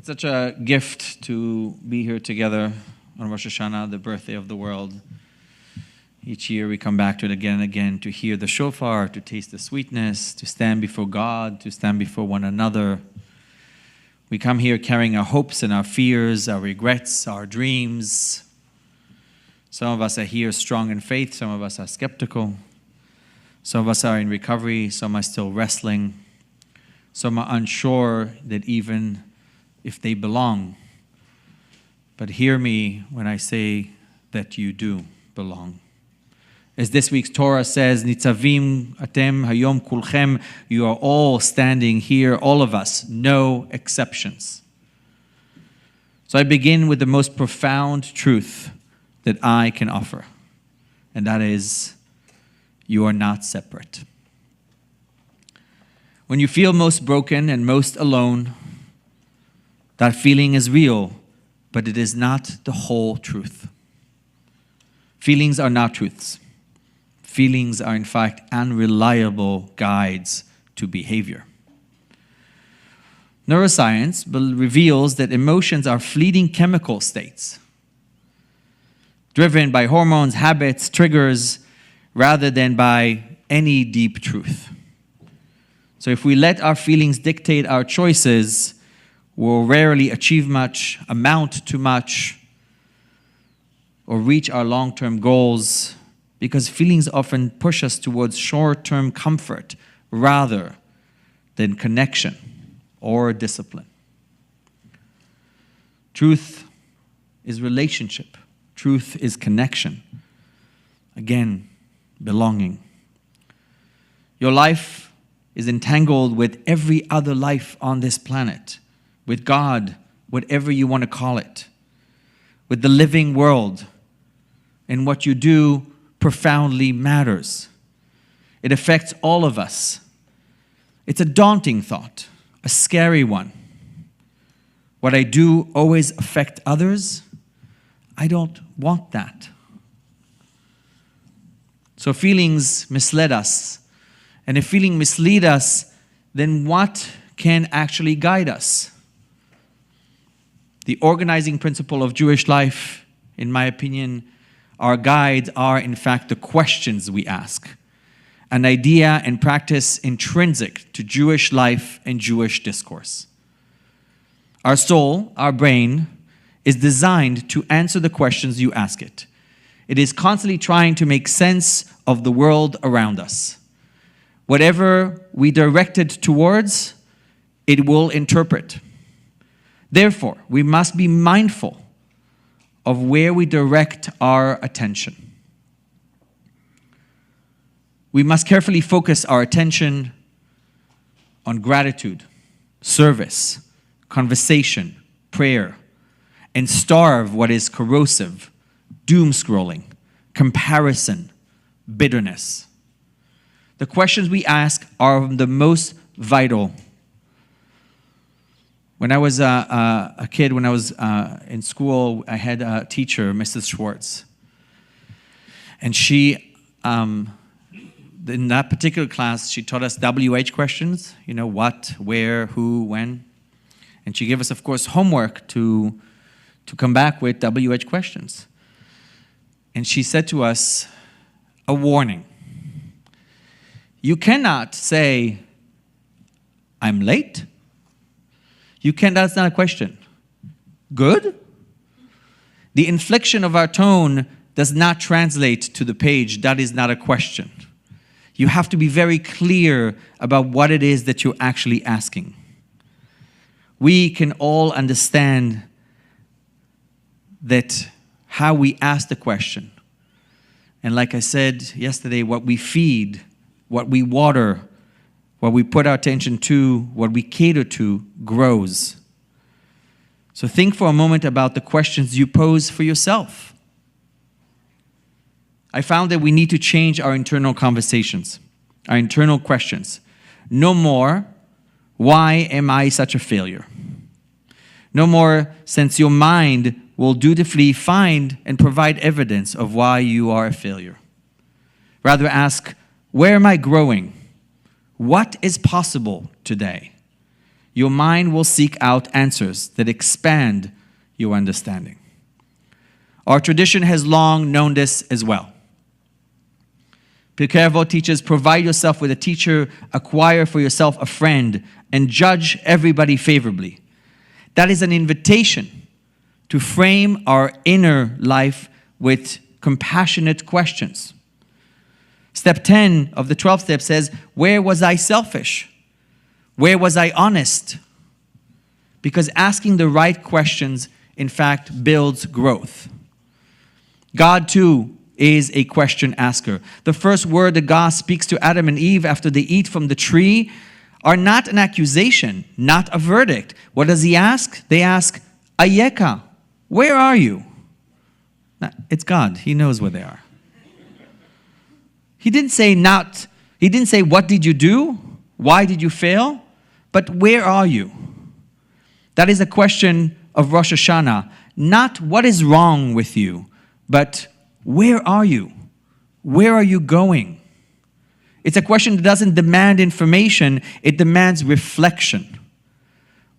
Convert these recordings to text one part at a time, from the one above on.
It's such a gift to be here together on Rosh Hashanah, the birthday of the world. Each year we come back to it again and again to hear the shofar, to taste the sweetness, to stand before God, to stand before one another. We come here carrying our hopes and our fears, our regrets, our dreams. Some of us are here strong in faith, some of us are skeptical. Some of us are in recovery, some are still wrestling. Some are unsure that even if they belong. But hear me when I say that you do belong. As this week's Torah says, Nitzavim atem hayom kulchem, you are all standing here, all of us, no exceptions. So I begin with the most profound truth that I can offer, and that is, you are not separate. When you feel most broken and most alone, that feeling is real, but it is not the whole truth. Feelings are not truths. Feelings are, in fact, unreliable guides to behavior. Neuroscience reveals that emotions are fleeting chemical states, driven by hormones, habits, triggers, rather than by any deep truth. So if we let our feelings dictate our choices, we'll rarely achieve much, amount to much, or reach our long-term goals, because feelings often push us towards short-term comfort rather than connection or discipline. Truth is relationship. Truth is connection. Again, belonging. Your life is entangled with every other life on this planet, with God, whatever you want to call it, with the living world, and what you do profoundly matters. It affects all of us. It's a daunting thought, a scary one. What I do always affect others? I don't want that. So feelings mislead us. And if feelings mislead us, then what can actually guide us? The organizing principle of Jewish life, in my opinion, our guides are, in fact, the questions we ask, an idea and practice intrinsic to Jewish life and Jewish discourse. Our soul, our brain, is designed to answer the questions you ask it. It is constantly trying to make sense of the world around us. Whatever we direct it towards, it will interpret. Therefore, we must be mindful of where we direct our attention. We must carefully focus our attention on gratitude, service, conversation, prayer, and starve what is corrosive, doom-scrolling, comparison, bitterness. The questions we ask are the most vital. When I was a kid, when I was in school, I had a teacher, Mrs. Schwartz. And she, in that particular class, she taught us WH questions, what, where, who, when. And she gave us, of course, homework to come back with WH questions. And she said to us, a warning. You cannot say, I'm late. That's not a question. Good? The inflection of our tone does not translate to the page. That is not a question. You have to be very clear about what it is that you're actually asking. We can all understand that how we ask the question. And like I said yesterday, what we feed, what we water, what we put our attention to, what we cater to, grows. So think for a moment about the questions you pose for yourself. I found that we need to change our internal conversations, our internal questions. No more, why am I such a failure? No more, since your mind will dutifully find and provide evidence of why you are a failure. Rather ask, where am I growing? What is possible today? Your mind will seek out answers that expand your understanding. Our tradition has long known this as well. Pirkei Avot teaches, provide yourself with a teacher, acquire for yourself a friend, and judge everybody favorably. That is an invitation to frame our inner life with compassionate questions. Step 10 of the 12th step says, where was I selfish? Where was I honest? Because asking the right questions, in fact, builds growth. God, too, is a question asker. The first word that God speaks to Adam and Eve after they eat from the tree are not an accusation, not a verdict. What does he ask? They ask, Ayeka, where are you? It's God. He knows where they are. He didn't say, what did you do? Why did you fail? But where are you? That is a question of Rosh Hashanah. Not what is wrong with you, but where are you? Where are you going? It's a question that doesn't demand information, it demands reflection.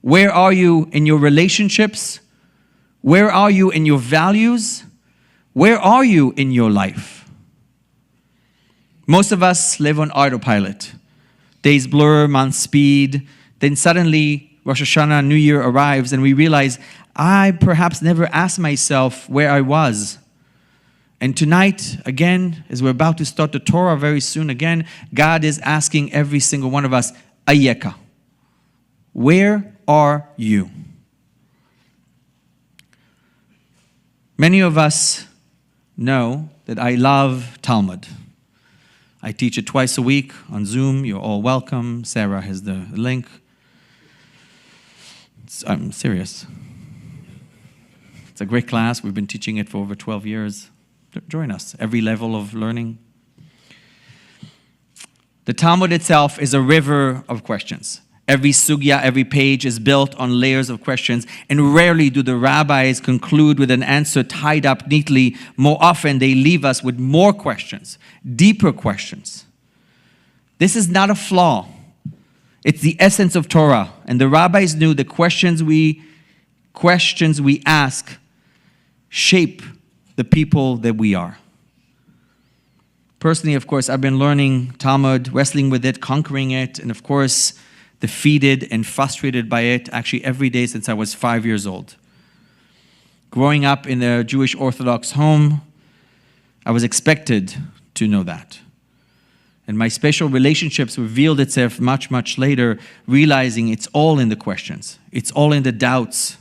Where are you in your relationships? Where are you in your values? Where are you in your life? Most of us live on autopilot. Days blur, months speed, then suddenly Rosh Hashanah, New Year arrives and we realize, I perhaps never asked myself where I was. And tonight, again, as we're about to start the Torah very soon again, God is asking every single one of us, Ayeka, where are you? Many of us know that I love Talmud. I teach it twice a week on Zoom. You're all welcome. Sarah has the link. I'm serious. It's a great class. We've been teaching it for over 12 years. Join us. Every level of learning. The Talmud itself is a river of questions. Every sugya, every page is built on layers of questions, and rarely do the rabbis conclude with an answer tied up neatly. More often, they leave us with more questions, deeper questions. This is not a flaw. It's the essence of Torah, and the rabbis knew the questions we ask shape the people that we are. Personally, of course, I've been learning Talmud, wrestling with it, conquering it, and of course, defeated and frustrated by it actually every day since I was 5 years old. Growing up in a Jewish Orthodox home, I was expected to know that. And my special relationships revealed itself much, much later, realizing it's all in the questions. It's all in the doubts,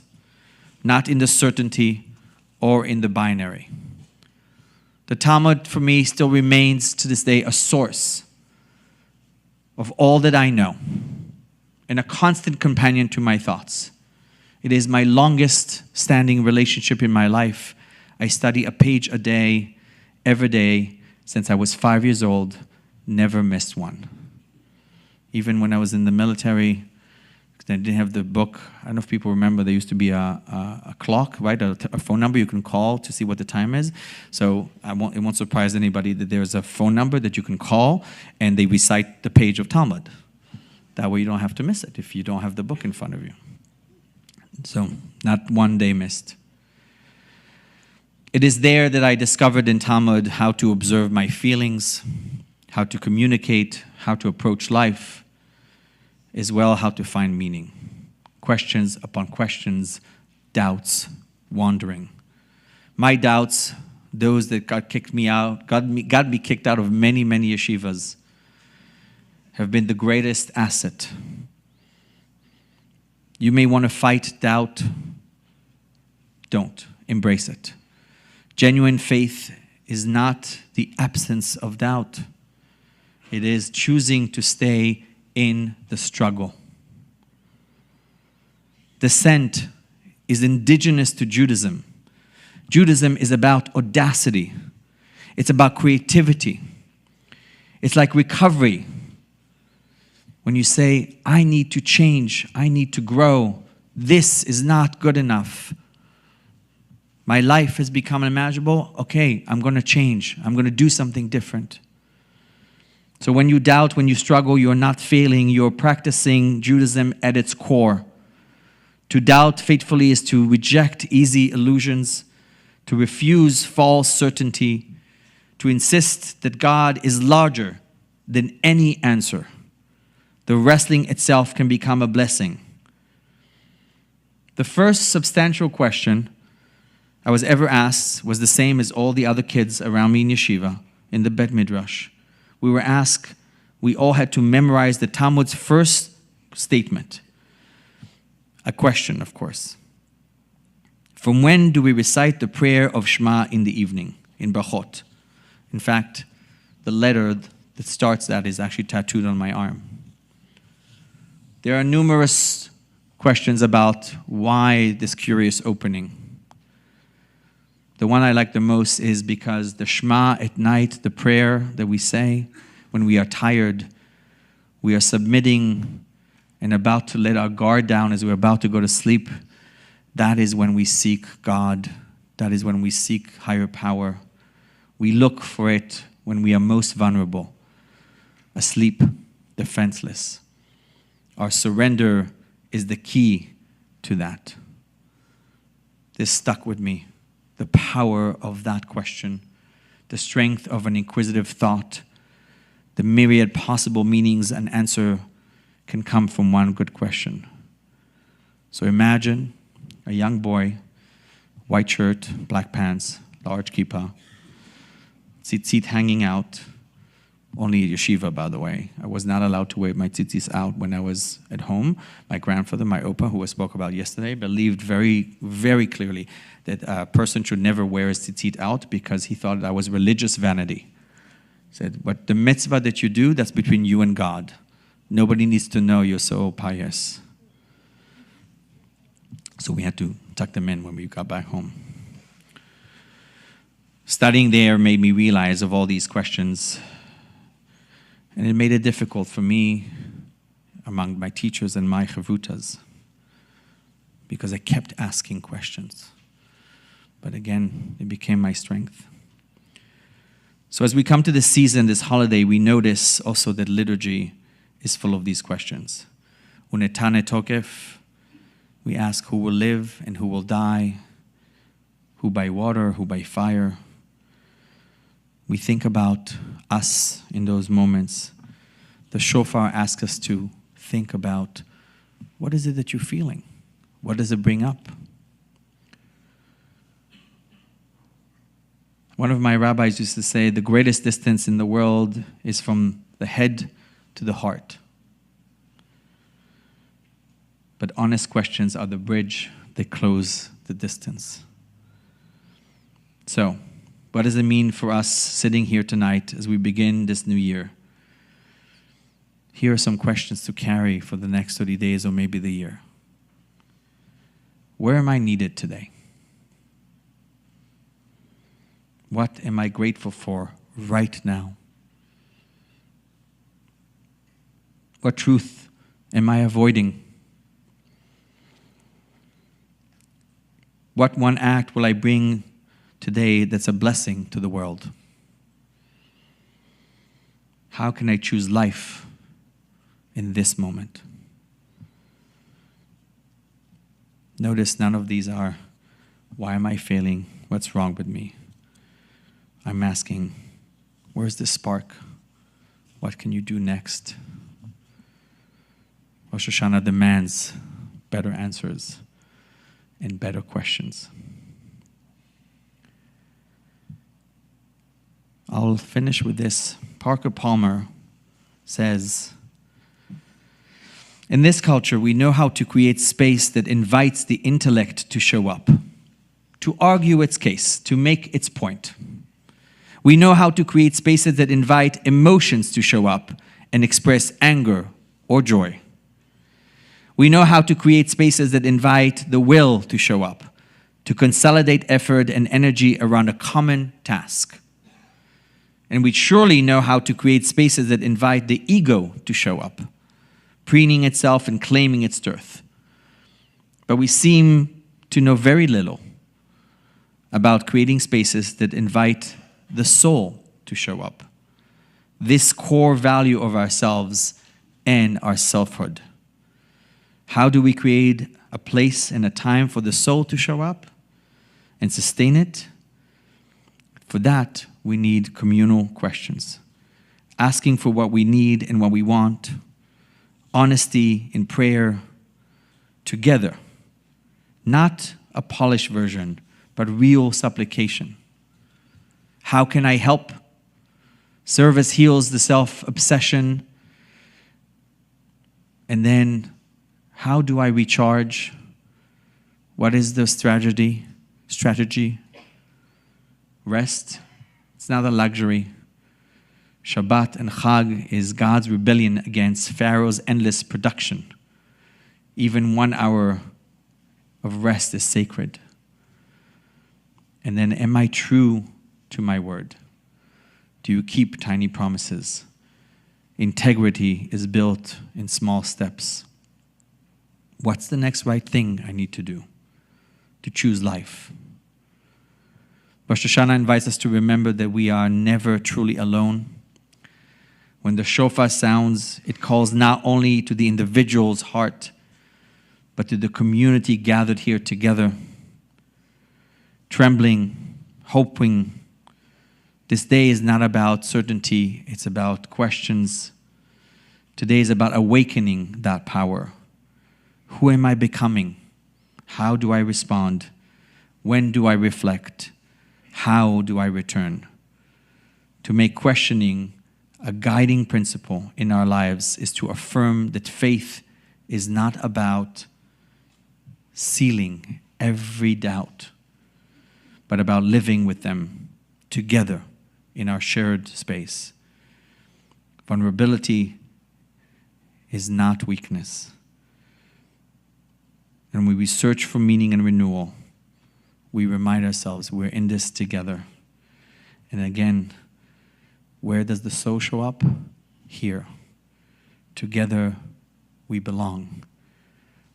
not in the certainty or in the binary. The Talmud, for me, still remains to this day a source of all that I know and a constant companion to my thoughts. It is my longest standing relationship in my life. I study a page a day, every day, since I was 5 years old, never missed one. Even when I was in the military, I didn't have the book. I don't know if people remember, there used to be a clock, right? A phone number you can call to see what the time is. So it won't surprise anybody that there's a phone number that you can call and they recite the page of Talmud. That way you don't have to miss it if you don't have the book in front of you. So not one day missed. It is there that I discovered in Talmud how to observe my feelings, how to communicate, how to approach life, as well how to find meaning. Questions upon questions, doubts, wandering. My doubts, those that got me kicked out of many, many yeshivas, have been the greatest asset. You may want to fight doubt. Don't. Embrace it. Genuine faith is not the absence of doubt. It is choosing to stay in the struggle. Dissent is indigenous to Judaism. Judaism is about audacity. It's about creativity. It's like recovery. When you say, I need to change, I need to grow, this is not good enough. My life has become unimaginable. Okay, I'm going to change. I'm going to do something different. So when you doubt, when you struggle, you're not failing. You're practicing Judaism at its core. To doubt faithfully is to reject easy illusions, to refuse false certainty, to insist that God is larger than any answer. The wrestling itself can become a blessing. The first substantial question I was ever asked was the same as all the other kids around me in yeshiva, in the Bet Midrash. We were asked, we all had to memorize the Talmud's first statement. A question, of course. From when do we recite the prayer of Shema in the evening, in Brachot? In fact, the letter that starts that is actually tattooed on my arm. There are numerous questions about why this curious opening. The one I like the most is because the Shema at night, the prayer that we say when we are tired, we are submitting and about to let our guard down as we're about to go to sleep. That is when we seek God. That is when we seek higher power. We look for it when we are most vulnerable, asleep, defenseless. Our surrender is the key to that. This stuck with me. The power of that question, the strength of an inquisitive thought, the myriad possible meanings an answer can come from one good question. So imagine a young boy, white shirt, black pants, large kippah, tzitzit hanging out, only yeshiva, by the way. I was not allowed to wear my tzitzis out when I was at home. My grandfather, my opa, who I spoke about yesterday, believed very, very clearly that a person should never wear his tzitzit out because he thought that was religious vanity. He said, but the mitzvah that you do, that's between you and God. Nobody needs to know you're so pious. So we had to tuck them in when we got back home. Studying there made me realize of all these questions. And it made it difficult for me among my teachers and my chavrutas because I kept asking questions. But again, it became my strength. So as we come to this season, this holiday, we notice also that liturgy is full of these questions. Unetane tokef, we ask who will live and who will die, who by water, who by fire. We think about us in those moments. The shofar asks us to think about what is it that you're feeling? What does it bring up? One of my rabbis used to say, the greatest distance in the world is from the head to the heart. But honest questions are the bridge that close the distance. So, what does it mean for us sitting here tonight as we begin this new year? Here are some questions to carry for the next 30 days or maybe the year. Where am I needed today? What am I grateful for right now? What truth am I avoiding? What one act will I bring today that's a blessing to the world? How can I choose life in this moment? Notice none of these are, why am I failing? What's wrong with me? I'm asking, where's the spark? What can you do next? Rosh Hashanah demands better answers and better questions. I'll finish with this. Parker Palmer says, in this culture, we know how to create space that invites the intellect to show up, to argue its case, to make its point. We know how to create spaces that invite emotions to show up and express anger or joy. We know how to create spaces that invite the will to show up, to consolidate effort and energy around a common task. And we surely know how to create spaces that invite the ego to show up, preening itself and claiming its dearth. But we seem to know very little about creating spaces that invite the soul to show up, this core value of ourselves and our selfhood? How do we create a place and a time for the soul to show up and sustain it? For that, we need communal questions, asking for what we need and what we want, honesty in prayer, together, not a polished version, but real supplication. How can I help? Service heals the self-obsession. And then, how do I recharge? What is the strategy? Rest. It's not a luxury. Shabbat and Chag is God's rebellion against Pharaoh's endless production. Even 1 hour of rest is sacred. And then, am I true to my word? Do you keep tiny promises? Integrity is built in small steps. What's the next right thing I need to do to choose life? Rosh Hashanah invites us to remember that we are never truly alone. When the shofar sounds, it calls not only to the individual's heart, but to the community gathered here together, trembling, hoping. This day is not about certainty, it's about questions. Today is about awakening that power. Who am I becoming? How do I respond? When do I reflect? How do I return? To make questioning a guiding principle in our lives is to affirm that faith is not about sealing every doubt, but about living with them together in our shared space. Vulnerability is not weakness. And when we search for meaning and renewal, we remind ourselves we're in this together. And again, where does the soul show up? Here. Together we belong.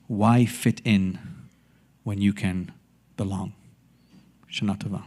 Why fit in when you can belong? Shana Tova.